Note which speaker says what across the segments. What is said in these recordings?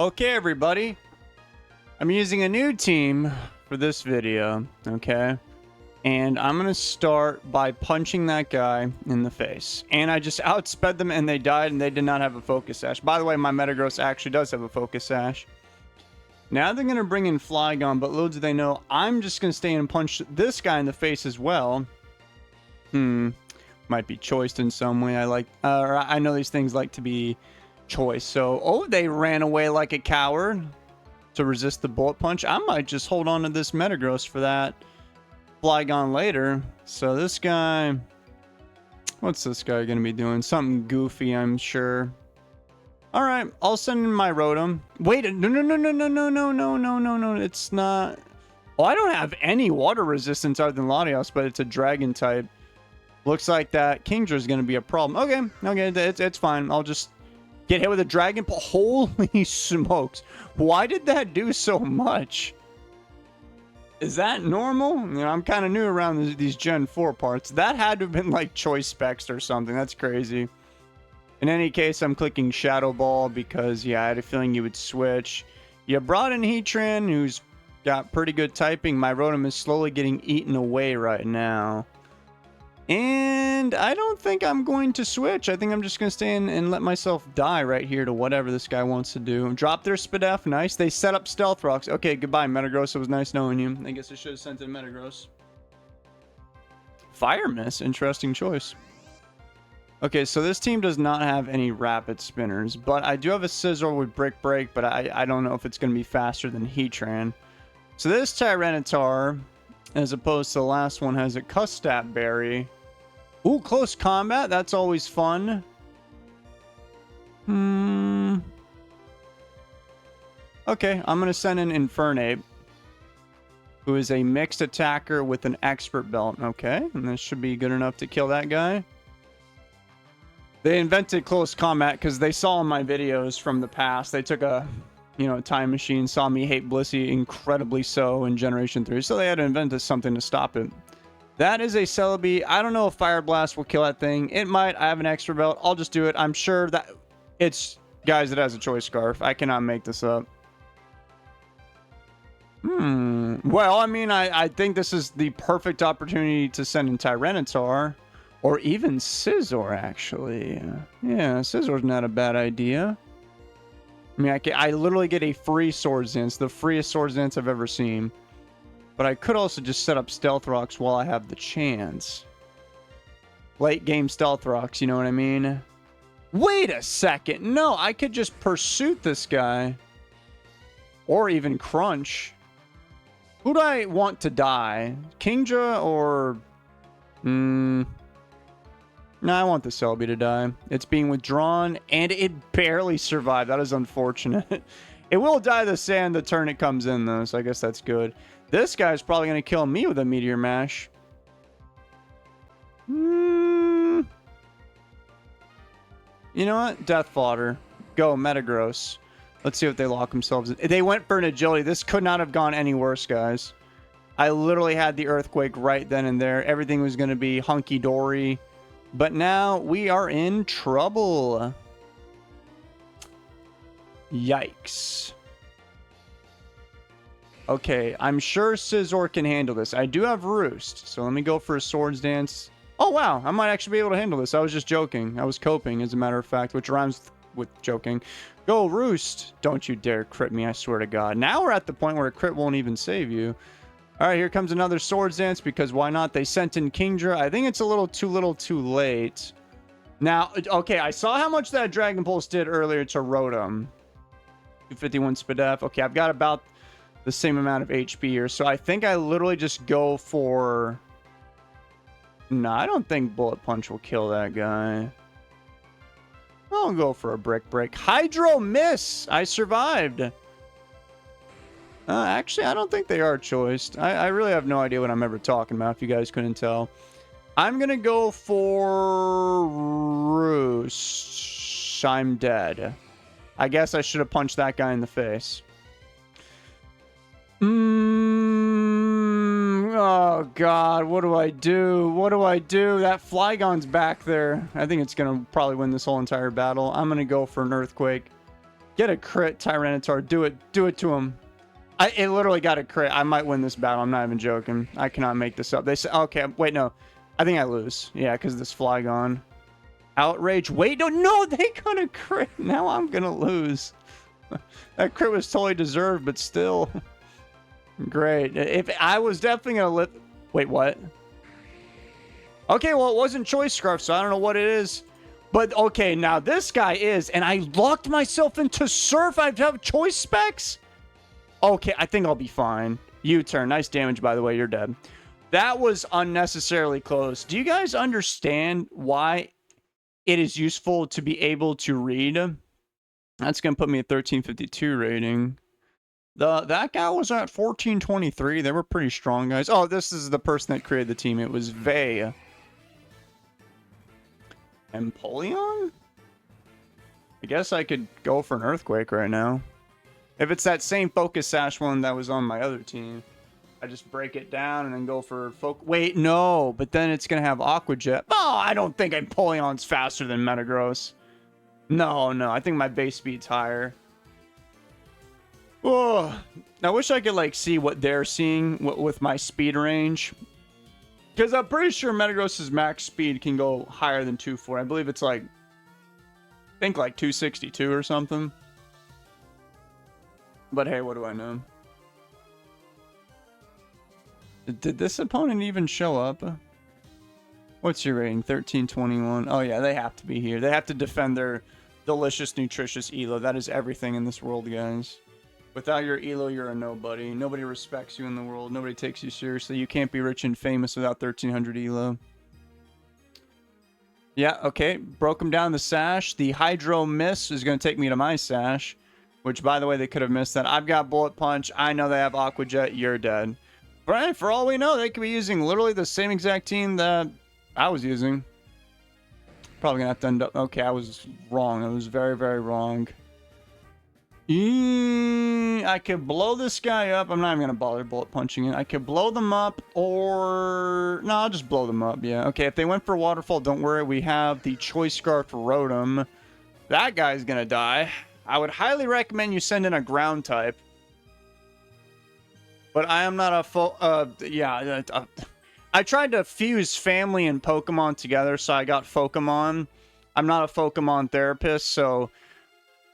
Speaker 1: Okay, everybody. I'm using a new team for this video, okay? And I'm going to start by punching that guy in the face. And I just outsped them and they died and they did not have a focus sash. By the way, my Metagross actually does have a focus sash. Now they're going to bring in Flygon, but little do they know, I'm just going to stay and punch this guy in the face as well. Might be choiced in some way. I know these things like to be choice. So, they ran away like a coward to resist the bullet punch. I might just hold on to this Metagross for that Flygon later. So this guy, what's this guy going to be doing? Something goofy, I'm sure. All right, I'll send in my Rotom. Wait, no. It's not. Oh, I don't have any water resistance other than Latios, but it's a dragon type. Looks like that Kingdra is going to be a problem. Okay, it's fine. I'll just get hit with a dragon. Holy smokes. Why did that do so much? Is that normal? You know, I'm kind of new around these Gen 4 parts. That had to have been like choice specs or something. That's crazy. In any case, I'm clicking Shadow Ball because, yeah, I had a feeling you would switch. You brought in Heatran, who's got pretty good typing. My Rotom is slowly getting eaten away right now. And I don't think I'm going to switch. I think I'm just going to stay in and let myself die right here to whatever this guy wants to do. Drop their Spadef. Nice. They set up Stealth Rocks. Okay, goodbye, Metagross. It was nice knowing you. I guess I should have sent in Metagross. Fire Miss. Interesting choice. Okay, so this team does not have any Rapid Spinners, but I do have a Scizor with Brick Break, but I don't know if it's going to be faster than Heatran. So this Tyranitar, as opposed to the last one, has a Custat Berry. Ooh, close combat. That's always fun. Okay, I'm going to send in Infernape, who is a mixed attacker with an expert belt. Okay, and this should be good enough to kill that guy. They invented close combat because they saw in my videos from the past. They took a, time machine, saw me hate Blissey incredibly so in Generation 3. So they had to invent something to stop it. That is a Celebi. I don't know if Fire Blast will kill that thing. It might. I have an extra belt. I'll just do it. I'm sure that it's, guys, it has a choice scarf. I cannot make this up. Well, I mean, I think this is the perfect opportunity to send in Tyranitar. Or even Scizor, actually. Yeah, Scizor's not a bad idea. I mean, I literally get a free Swords Dance. The freest Swords Dance I've ever seen. But I could also just set up Stealth Rocks while I have the chance. Late game Stealth Rocks, you know what I mean? Wait a second. No, I could just Pursuit this guy. Or even Crunch. Who do I want to die? Kingdra or... No, I want the Celebi to die. It's being withdrawn, and it barely survived. That is unfortunate. It will die the sand the turn it comes in, though, so I guess that's good. This guy's probably going to kill me with a Meteor Mash. You know what? Death Fodder. Go, Metagross. Let's see what they lock themselves in. They went for an Agility. This could not have gone any worse, guys. I literally had the Earthquake right then and there. Everything was going to be hunky-dory. But now we are in trouble. Yikes. Okay, I'm sure Scizor can handle this. I do have Roost, so let me go for a Swords Dance. Oh, wow, I might actually be able to handle this. I was just joking. I was coping, as a matter of fact, which rhymes with joking. Go, Roost. Don't you dare crit me, I swear to God. Now we're at the point where a crit won't even save you. All right, here comes another Swords Dance, because why not? They sent in Kingdra. I think it's a little too late. Now, okay, I saw how much that Dragon Pulse did earlier to Rotom. 251 Spadef. Okay, I've got about the same amount of HP here, so I think I literally just go for... No, I don't think Bullet Punch will kill that guy. I'll go for a Brick Break. Hydro Miss! I survived! Actually, I don't think they are choiced. I really have no idea what I'm ever talking about, if you guys couldn't tell. I'm going to go for Roost. I'm dead. I guess I should have punched that guy in the face. Oh, God. What do I do? What do I do? That Flygon's back there. I think it's going to probably win this whole entire battle. I'm going to go for an Earthquake. Get a crit, Tyranitar. Do it. Do it to him. It literally got a crit. I might win this battle. I'm not even joking. I cannot make this up. They say, okay, wait, no. I think I lose. Yeah, because this Flygon. Outrage. Wait, no, they got a crit. Now I'm going to lose. That crit was totally deserved, but still. Great. If I was definitely going to live. Wait, what? Okay, well, it wasn't Choice Scarf, so I don't know what it is. But, okay, now this guy is, and I locked myself into Surf. I have Choice Specs? Okay, I think I'll be fine. U-turn. Nice damage, by the way. You're dead. That was unnecessarily close. Do you guys understand why it is useful to be able to read? That's going to put me at 1352 rating. That guy was at 1423. They were pretty strong, guys. Oh, this is the person that created the team. It was Vey. Empoleon? I guess I could go for an Earthquake right now. If it's that same Focus Sash one that was on my other team, I just break it down and then go for Wait, no, but then it's going to have Aqua Jet. Oh, I don't think Empoleon's faster than Metagross. No, I think my base speed's higher. Oh, I wish I could, like, see what they're seeing with my speed range. Because I'm pretty sure Metagross's max speed can go higher than 240. I believe it's like, I think like 262 or something. But hey, what do I know? Did this opponent even show up? What's your rating? 1321. Oh yeah, they have to be here. They have to defend their delicious, nutritious Elo. That is everything in this world, guys. Without your Elo, you're a nobody. Nobody respects you in the world. Nobody takes you seriously. You can't be rich and famous without 1300 Elo. Yeah, okay. Broke him down the Sash. The Hydro Miss is going to take me to my Sash. Which, by the way, they could have missed that. I've got Bullet Punch. I know they have Aqua Jet. You're dead. But for all we know, they could be using literally the same exact team that I was using. Probably going to have to end up... Okay, I was wrong. I was very, very wrong. I could blow this guy up. I'm not even going to bother bullet punching it. I could blow them up or... No, I'll just blow them up, yeah. Okay, if they went for Waterfall, don't worry. We have the Choice Scarf Rotom. That guy's going to die. I would highly recommend you send in a ground type. But I am not a... I tried to fuse family and Pokemon together, so I got Pokemon. I'm not a Pokemon therapist, so...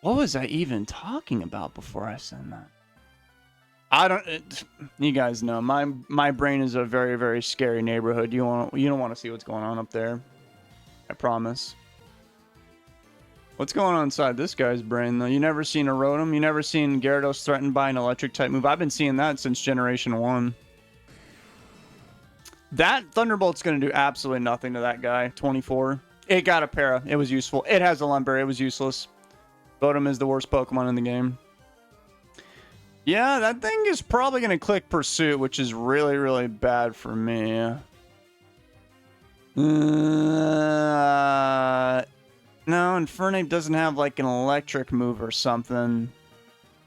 Speaker 1: What was I even talking about before I said that? I don't... You guys know, my brain is a very, very scary neighborhood. You don't want to see what's going on up there. I promise. What's going on inside this guy's brain, though? You never seen a Rotom? You never seen Gyarados threatened by an electric-type move? I've been seeing that since Generation 1. That Thunderbolt's going to do absolutely nothing to that guy. 24. It got a Para. It was useful. It has a Lumberry. It was useless. Rotom is the worst Pokemon in the game. Yeah, that thing is probably going to click Pursuit, which is really, really bad for me. No, Infernape doesn't have like an electric move or something.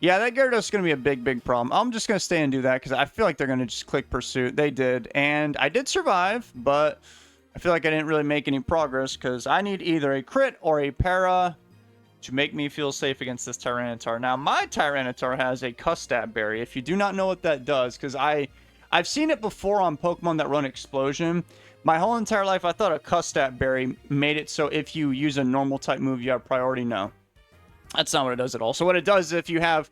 Speaker 1: Yeah, that Gyarados is going to be a big, big problem. I'm just going to stay and do that because I feel like they're going to just click Pursuit. They did, and I did survive, but I feel like I didn't really make any progress because I need either a crit or a Para to make me feel safe against this Tyranitar. Now, my Tyranitar has a Custap Berry. If you do not know what that does, because I've seen it before on Pokemon that run Explosion. My whole entire life, I thought a Custap Berry made it so if you use a normal type move, you have priority. No. That's not what it does at all. So what it does is if you have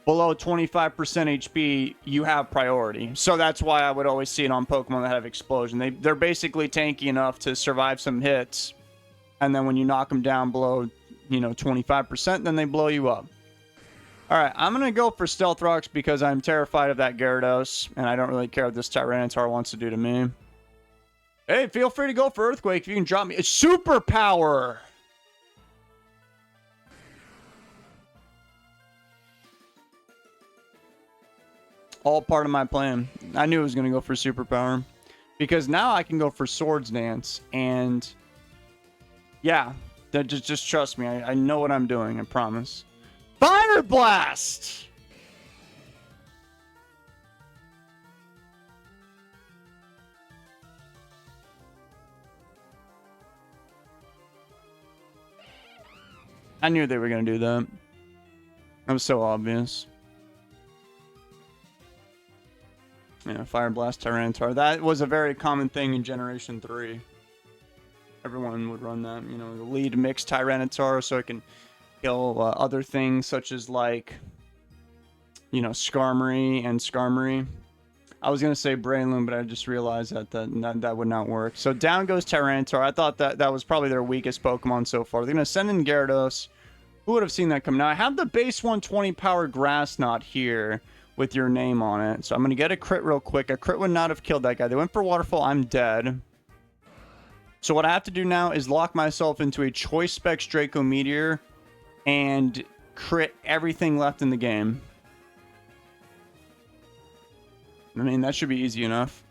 Speaker 1: below 25% HP, you have priority. So that's why I would always see it on Pokemon that have Explosion. They're basically tanky enough to survive some hits. And then when you knock them down below, 25%, then they blow you up. All right, I'm going to go for Stealth Rocks because I'm terrified of that Gyarados. And I don't really care what this Tyranitar wants to do to me. Hey, feel free to go for Earthquake if you can drop me. It's Superpower! All part of my plan. I knew it was going to go for Superpower. Because now I can go for Swords Dance. And yeah, just trust me. I know what I'm doing, I promise. Fire Blast! I knew they were going to do that. That was so obvious. Yeah, Fire Blast Tyranitar. That was a very common thing in Generation 3. Everyone would run that. You know, the lead mixed Tyranitar so it can kill other things such as, like, you know, Skarmory and Skarmory. I was going to say Breloom, but I just realized that would not work. So down goes Tyranitar. I thought that was probably their weakest Pokemon so far. They're going to send in Gyarados. Who would have seen that come? Now, I have the base 120 power Grass Knot here with your name on it. So I'm going to get a crit real quick. A crit would not have killed that guy. They went for Waterfall. I'm dead. So what I have to do now is lock myself into a Choice Specs Draco Meteor and crit everything left in the game. I mean, that should be easy enough.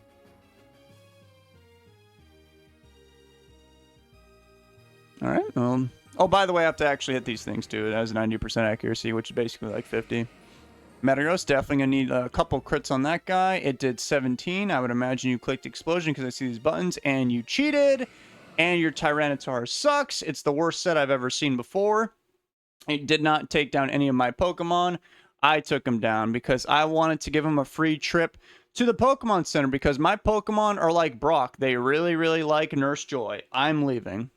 Speaker 1: All right. Oh, by the way, I have to actually hit these things, too. It has 90% accuracy, which is basically like 50. Metagross, definitely going to need a couple crits on that guy. It did 17. I would imagine you clicked Explosion because I see these buttons, and you cheated. And your Tyranitar sucks. It's the worst set I've ever seen before. It did not take down any of my Pokemon. I took him down because I wanted to give him a free trip to the Pokemon Center because my Pokemon are like Brock. They really, really like Nurse Joy. I'm leaving.